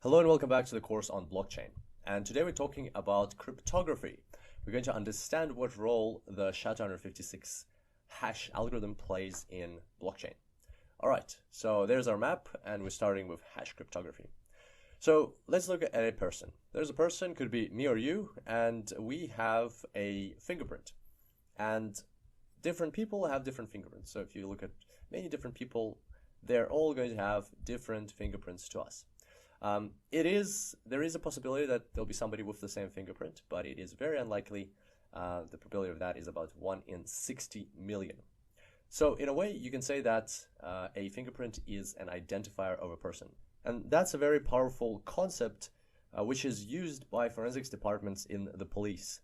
Hello and welcome back to the course on blockchain. And today we're talking about cryptography. We're going to understand what role the SHA256 hash algorithm plays in blockchain. All right, so there's our map and we're starting with hash cryptography. So let's look at a person. There's a person, could be me or you, and we have a fingerprint. And different people have different fingerprints. So if you look at many different people, they're all going to have different fingerprints to us. There is a possibility that there'll be somebody with the same fingerprint, but it is very unlikely. The probability of that is about 1 in 60 million. So in a way, you can say that a fingerprint is an identifier of a person. And that's a very powerful concept, which is used by forensics departments in the police,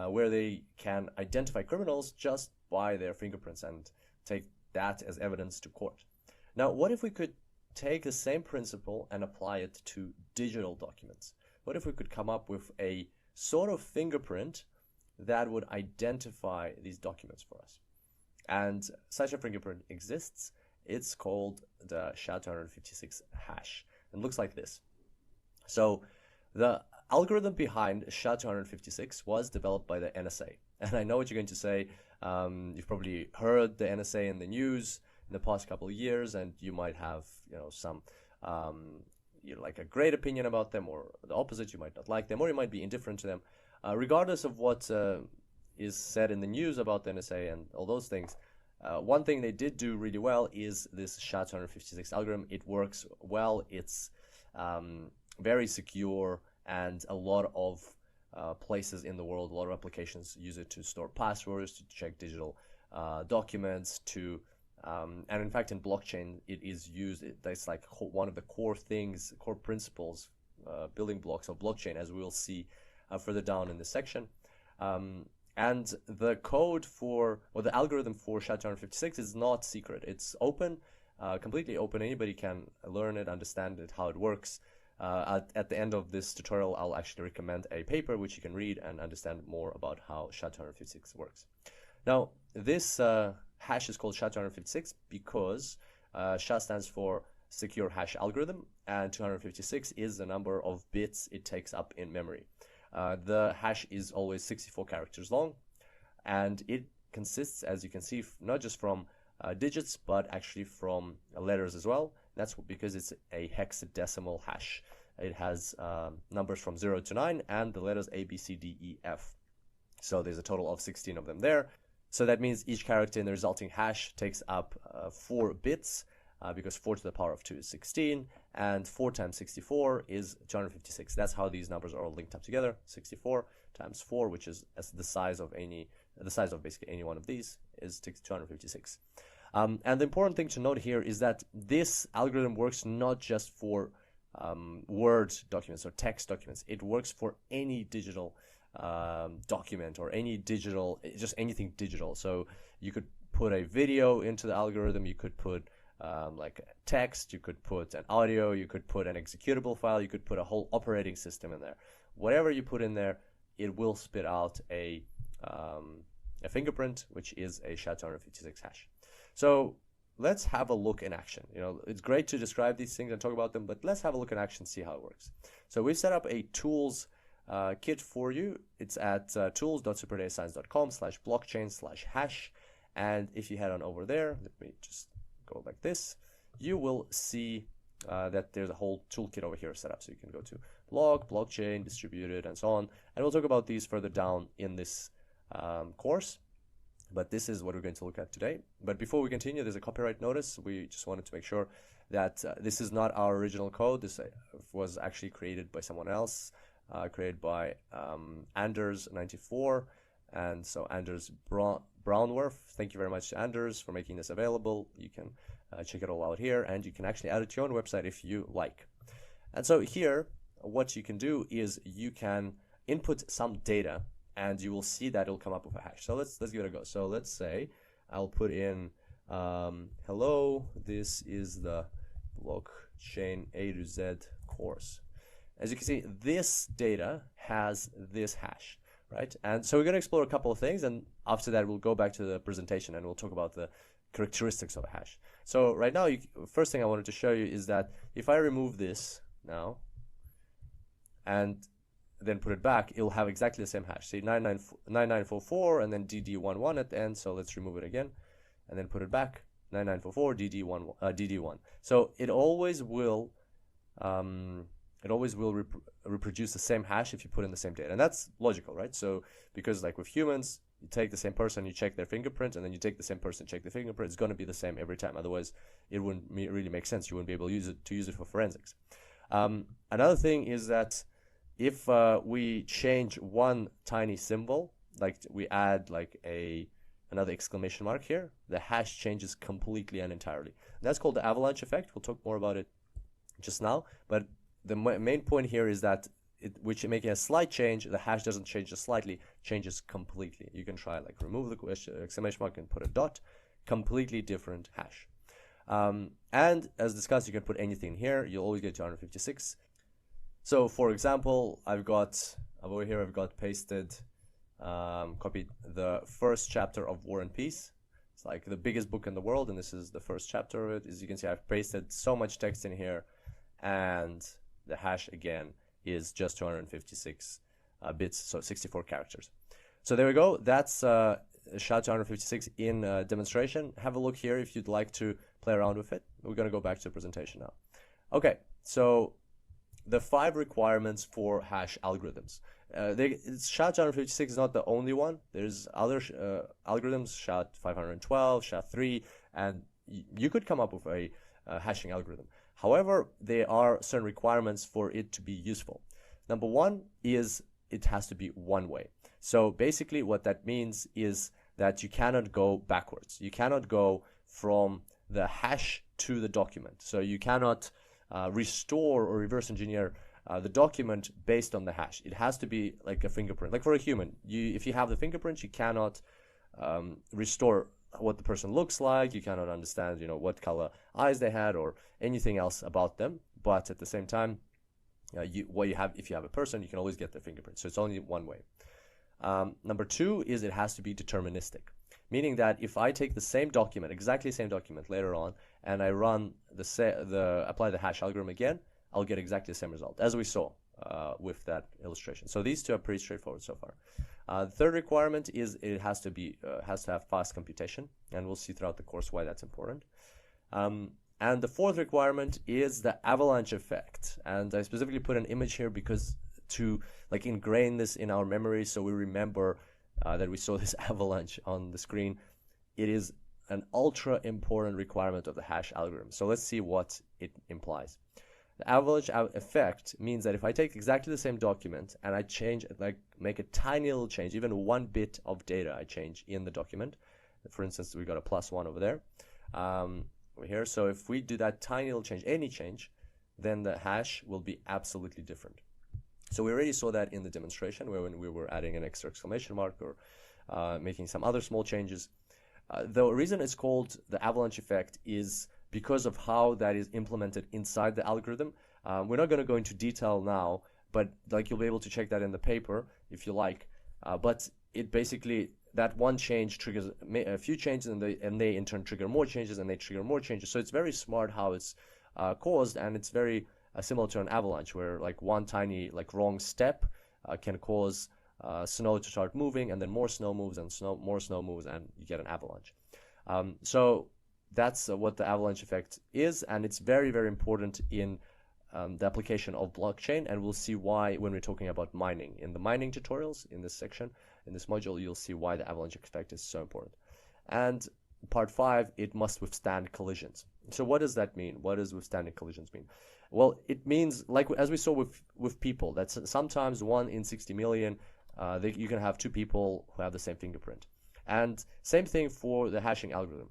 where they can identify criminals just by their fingerprints and take that as evidence to court. Now, what if we could take the same principle and apply it to digital documents? What if we could come up with a sort of fingerprint that would identify these documents for us? And such a fingerprint exists. It's called the SHA256 hash and looks like this. So the algorithm behind SHA256 was developed by the NSA. And I know what you're going to say. You've probably heard the NSA in the news in the past couple of years, and you might have, some, like a great opinion about them, or the opposite, you might not like them, or you might be indifferent to them. Regardless of what is said in the news about the NSA and all those things, one thing they did do really well is this SHA256 algorithm. It works well, it's very secure, and a lot of places in the world, a lot of applications use it to store passwords, to check digital documents, and in fact in blockchain it is used. That's like one of the core principles, building blocks of blockchain, as we'll see further down in this section. And the code or the algorithm for SHA256 is not secret. It's open, completely open. Anybody can learn it, understand it, how it works. At the end of this tutorial, I'll actually recommend a paper which you can read and understand more about how SHA256 works. Now, this hash is called SHA256 because SHA stands for Secure Hash Algorithm, and 256 is the number of bits it takes up in memory. The hash is always 64 characters long, and it consists, as you can see, not just from digits, but actually from letters as well. That's because it's a hexadecimal hash. It has numbers from 0 to 9 and the letters A, B, C, D, E, F. So there's a total of 16 of them there. So that means each character in the resulting hash takes up 4 bits, because 4 to the power of 2 is 16, and 4 times 64 is 256. That's how these numbers are all linked up together. 64 times 4, which is the size of basically any one of these, is 256. And the important thing to note here is that this algorithm works not just for Word documents or text documents. It works for any digital document or just anything digital. So you could put a video into the algorithm, you could put like text, you could put an audio, you could put an executable file, you could put a whole operating system in there. Whatever you put in there, it will spit out a fingerprint, which is a SHA256 hash. So let's have a look in action. It's great to describe these things and talk about them, but let's have a look in action, see how it works. So we've set up a tools kit for you. It's at tools.superdatascience.com/blockchain/hash. And if you head on over there, let me just go like this, you will see that there's a whole toolkit over here set up. So you can go to blog, blockchain, distributed, and so on. And we'll talk about these further down in this course. But this is what we're going to look at today. But before we continue, there's a copyright notice. We just wanted to make sure that this is not our original code. This was actually created by someone else, created by Anders94. And so Anders Brownworth, thank you very much to Anders for making this available. You can check it all out here, and you can actually add it to your own website if you like. And so here, what you can do is you can input some data, and you will see that it'll come up with a hash. So let's give it a go. So let's say I'll put in hello, this is the blockchain A to Z course. As you can see, this data has this hash, right? And so we're going to explore a couple of things, and after that we'll go back to the presentation and we'll talk about the characteristics of a hash. So right now, first thing I wanted to show you is that if I remove this now, and then put it back, it'll have exactly the same hash. See, 9944 and then DD11 at the end. So let's remove it again and then put it back, 9944 DD1. So it always will reproduce the same hash if you put in the same data, and that's logical, right? So because like with humans, you take the same person, you check their fingerprint, and then you take the same person, check the fingerprint. It's going to be the same every time. Otherwise, it wouldn't really make sense. You wouldn't be able to use it for forensics. Another thing is that if we change one tiny symbol, like we add like another exclamation mark here, the hash changes completely and entirely. And that's called the avalanche effect. We'll talk more about it just now, but the main point here is that making a slight change, the hash doesn't change just slightly, changes completely. You can try like remove the exclamation mark and put a dot, completely different hash. And as discussed, you can put anything here. You'll always get 256. So for example, I've got pasted, copied the first chapter of War and Peace. It's like the biggest book in the world, and this is the first chapter of it. As you can see, I've pasted so much text in here, and the hash again is just 256 bits, so 64 characters. So there we go. That's SHA256 in demonstration. Have a look here if you'd like to play around with it. We're going to go back to the presentation now. Okay, so the 5 requirements for hash algorithms. SHA256 is not the only one. There's other algorithms, SHA256, SHA3, and you could come up with a hashing algorithm. However, there are certain requirements for it to be useful. Number one is it has to be one way. So basically what that means is that you cannot go backwards. You cannot go from the hash to the document. So you cannot restore or reverse engineer the document based on the hash. It has to be like a fingerprint. Like for a human, if you have the fingerprint, you cannot restore what the person looks like. You cannot understand, what color eyes they had or anything else about them. But at the same time, if you have a person, you can always get their fingerprint. So it's only one way. Number 2 is it has to be deterministic, meaning that if I take the same document, exactly the same document later on, and I run apply the hash algorithm again, I'll get exactly the same result, as we saw with that illustration. So these two are pretty straightforward so far. The third requirement is it has to have fast computation, and we'll see throughout the course why that's important. And the fourth requirement is the avalanche effect, and I specifically put an image here because to ingrain this in our memory, so we remember that we saw this avalanche on the screen. It is an ultra important requirement of the hash algorithm. So let's see what it implies. The avalanche effect means that if I take exactly the same document and I make a tiny little change, even 1 bit of data I change in the document. For instance, we got a +1 over there, over here. So if we do that tiny little change, any change, then the hash will be absolutely different. So we already saw that in the demonstration when we were adding an extra exclamation mark or making some other small changes. The reason it's called the avalanche effect is because of how that is implemented inside the algorithm. We're not going to go into detail now, but you'll be able to check that in the paper if you like. But it basically, that one change triggers a few changes, and they in turn trigger more changes, and they trigger more changes. So it's very smart how it's caused, and it's very similar to an avalanche, where one tiny wrong step can cause snow to start moving, and then more snow moves, and more snow moves, and you get an avalanche. So that's what the avalanche effect is, and it's very, very important in the application of blockchain, and we'll see why when we're talking about mining. In the mining tutorials, in this section, in this module, you'll see why the avalanche effect is so important. And part 5, it must withstand collisions. So what does that mean? What does withstanding collisions mean? Well, it means, as we saw with people, that's sometimes 1 in 60 million, you can have 2 people who have the same fingerprint. And same thing for the hashing algorithm.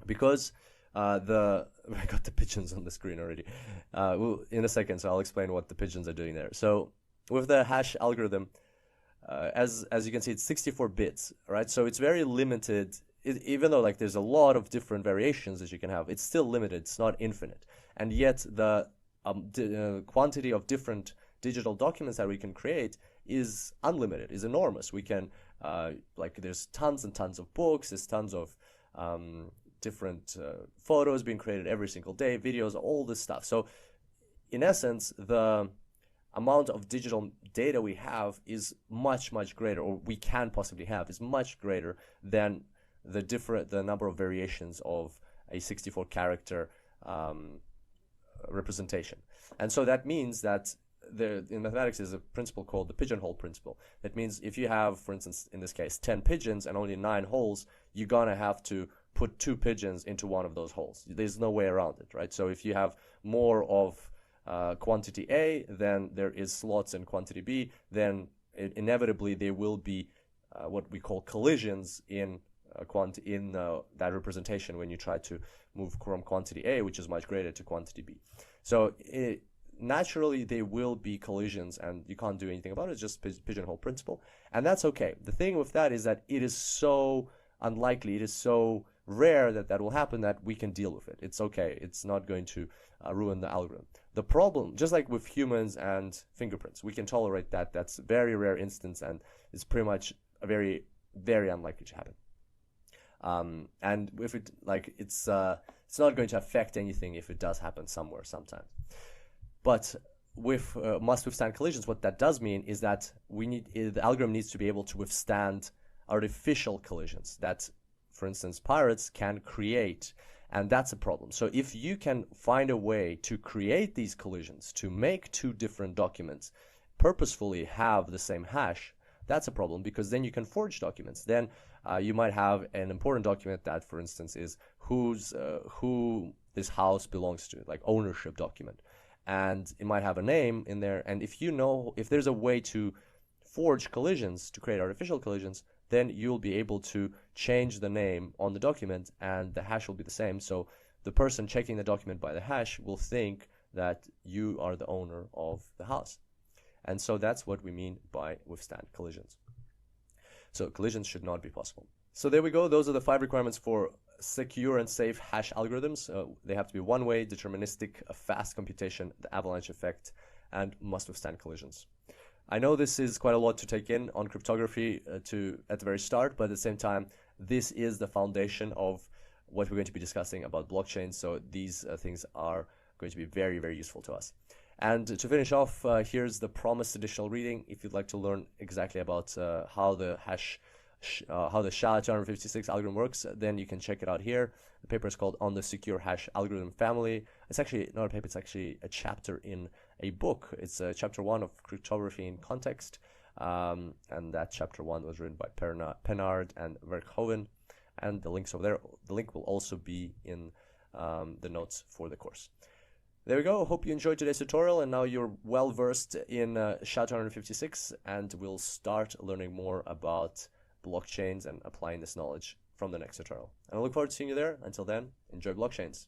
Because I got the pigeons on the screen already. In a second, so I'll explain what the pigeons are doing there. So with the hash algorithm, as you can see, it's 64 bits, right? So it's very limited. Even though there's a lot of different variations that you can have, it's still limited. It's not infinite. And yet the quantity of different digital documents that we can create is unlimited, is enormous. We can there's tons and tons of books, there's tons of different photos being created every single day, videos, all this stuff. So in essence, the amount of digital data we have is much, much greater, or we can possibly have, is much greater than the number of variations of a 64 character representation. And so that means that in mathematics is a principle called the pigeonhole principle. That means if you have, for instance, in this case, 10 pigeons and only 9 holes, you're gonna have to put 2 pigeons into one of those holes. There's no way around it, right? So if you have more of quantity A, then there is slots in quantity B, then inevitably there will be what we call collisions in that representation when you try to move from quantity A, which is much greater, to quantity B. So naturally there will be collisions, and you can't do anything about it. It's just pigeonhole principle, and that's okay. The thing with that is that it is so unlikely, it is so rare that will happen, that we can deal with it. It's okay. It's not going to ruin the algorithm. The problem, just like with humans and fingerprints, we can tolerate that. That's a very rare instance, and it's pretty much a very, very unlikely to happen. And if it, like, it's not going to affect anything if it does happen somewhere, sometime. But with must withstand collisions, what that does mean is that the algorithm needs to be able to withstand artificial collisions that, for instance, pirates can create, and that's a problem. So if you can find a way to create these collisions, to make 2 different documents purposefully have the same hash, that's a problem, because then you can forge documents. Then you might have an important document that, for instance, is who this house belongs to, like ownership document, and it might have a name in there. And if there's a way to forge collisions, to create artificial collisions, then you'll be able to change the name on the document and the hash will be the same. So the person checking the document by the hash will think that you are the owner of the house. And so that's what we mean by withstand collisions. So collisions should not be possible. So there we go. Those are the 5 requirements for secure and safe hash algorithms. They have to be one-way, deterministic, a fast computation, the avalanche effect, and must withstand collisions. I know this is quite a lot to take in on cryptography at the very start, but at the same time, this is the foundation of what we're going to be discussing about blockchain. So these things are going to be very, very useful to us. And to finish off, here's the promised additional reading. If you'd like to learn exactly about how the SHA256 algorithm works, then you can check it out here. The paper is called On the Secure Hash Algorithm Family. It's actually not a paper, it's actually a chapter in a book. It's chapter 1 of Cryptography in Context, and that chapter 1 was written by Pennard and Verhoeven, and the link's over there. The link will also be in the notes for the course. There we go. Hope you enjoyed today's tutorial, and now you're well versed in SHA256, and we'll start learning more about blockchains and applying this knowledge from the next tutorial. And I look forward to seeing you there. Until then, enjoy blockchains.